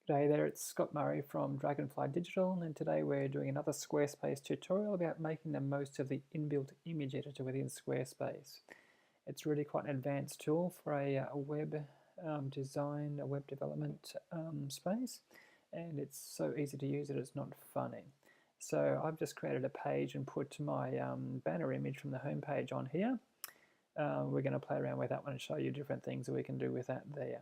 G'day there, it's Scott Murray from Dragonfly Digital, and today we're doing another Squarespace tutorial about making the most of the inbuilt image editor within Squarespace. It's really quite an advanced tool for a web design, a web development space, and it's so easy to use that it's not funny. So I've just created a page and put my banner image from the home page on here. We're going to play around with that one and show you different things that we can do with that there.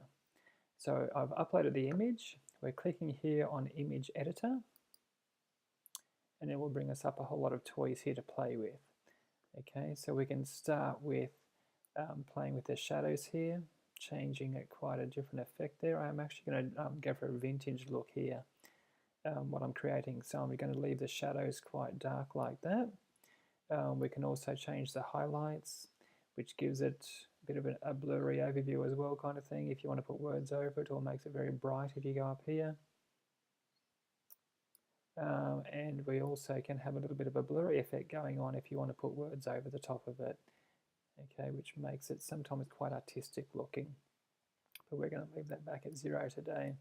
So I've uploaded the image. We're clicking here on Image Editor, and it will bring us up a whole lot of toys here to play with. Okay, so we can start with playing with the shadows here, changing it quite a different effect there. I'm actually going to go for a vintage look here, what I'm creating. So I'm going to leave the shadows quite dark like that. We can also change the highlights, which gives it a bit of a blurry overview as well, kind of thing. If you want to put words over it, or makes it very bright if you go up here. And we also can have a little bit of a blurry effect going on if you want to put words over the top of it. Okay, which makes it sometimes quite artistic looking. But we're going to leave that back at 0 today.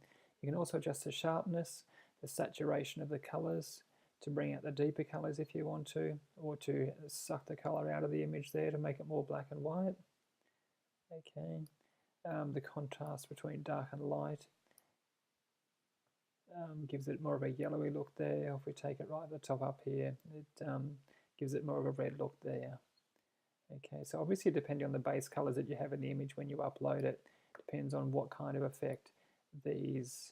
You can also adjust the sharpness, the saturation of the colors to bring out the deeper colors if you want to, or to suck the color out of the image there to make it more black and white. Okay, the contrast between dark and light gives it more of a yellowy look there. If we take it right at the top up here, it gives it more of a red look there. Okay, so obviously depending on the base colors that you have in the image when you upload it, depends on what kind of effect these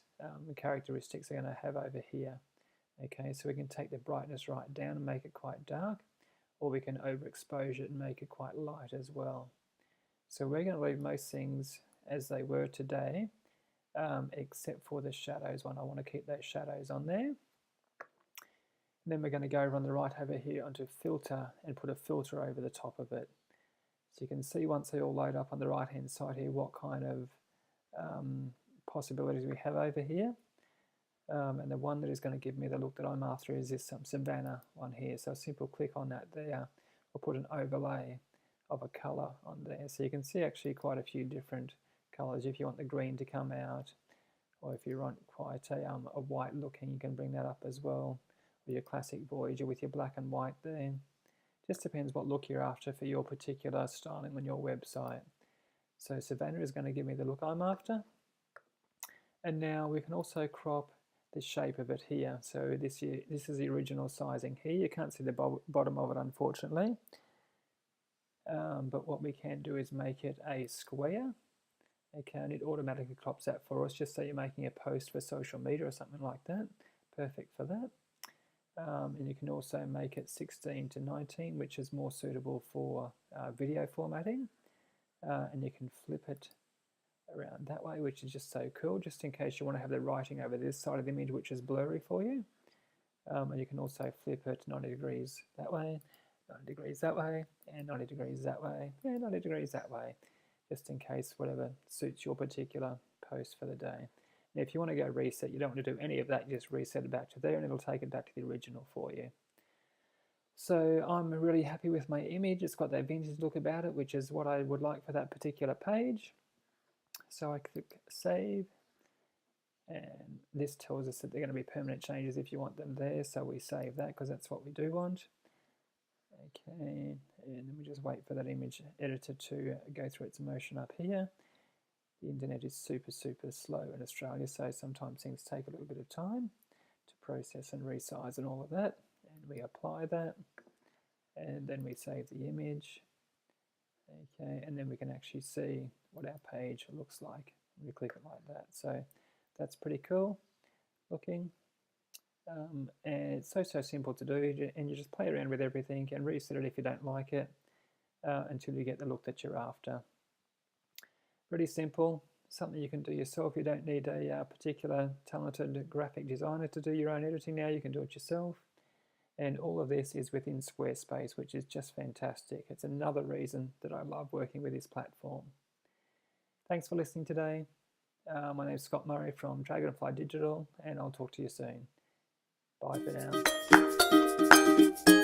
characteristics are going to have over here. Okay, so we can take the brightness right down and make it quite dark, or we can overexpose it and make it quite light as well. So we're going to leave most things as they were today, except for the shadows one. I want to keep those shadows on there. And then we're going to go over on the right over here onto filter and put a filter over the top of it. So you can see once they all load up on the right hand side here what kind of possibilities we have over here. And the one that is going to give me the look that I'm after is this Savannah one here. So a simple click on that there will put an overlay of a color on there. So you can see actually quite a few different colors. If you want the green to come out, or if you want quite a white looking, you can bring that up as well. Or your classic Voyager with your black and white there. Just depends what look you're after for your particular styling on your website. So Savannah is going to give me the look I'm after. And now we can also crop the shape of it here. So this is the original sizing here. You can't see the bottom of it, unfortunately. But what we can do is make it a square. Okay, and it automatically crops that for us, just so you're making a post for social media or something like that. Perfect for that. And you can also make it 16 to 19, which is more suitable for video formatting. And you can flip it around that way, which is just so cool, just in case you want to have the writing over this side of the image, which is blurry for you. And you can also flip it 90 degrees that way, 90 degrees that way, and 90 degrees that way, and 90 degrees that way, just in case whatever suits your particular post for the day. Now if you want to go reset, you don't want to do any of that, you just reset it back to there and it'll take it back to the original for you. So I'm really happy with my image. It's got that vintage look about it, which is what I would like for that particular page. So I click save, and this tells us that they're going to be permanent changes if you want them there, so we save that because that's what we do want. Okay, and then we just wait for that image editor to go through its motion up here. The internet is super slow in Australia, so sometimes things take a little bit of time to process and resize and all of that. And we apply that, and then we save the image. Okay, and then we can actually see what our page looks like when we click it like that. So that's pretty cool looking. And it's so simple to do, and you just play around with everything and reset it if you don't like it until you get the look that you're after. Pretty simple, something you can do yourself. You don't need a particular talented graphic designer to do your own editing now. You can do it yourself. And all of this is within Squarespace, which is just fantastic. It's another reason that I love working with this platform. Thanks for listening today. My name is Scott Murray from Dragonfly Digital, and I'll talk to you soon. Bye for now.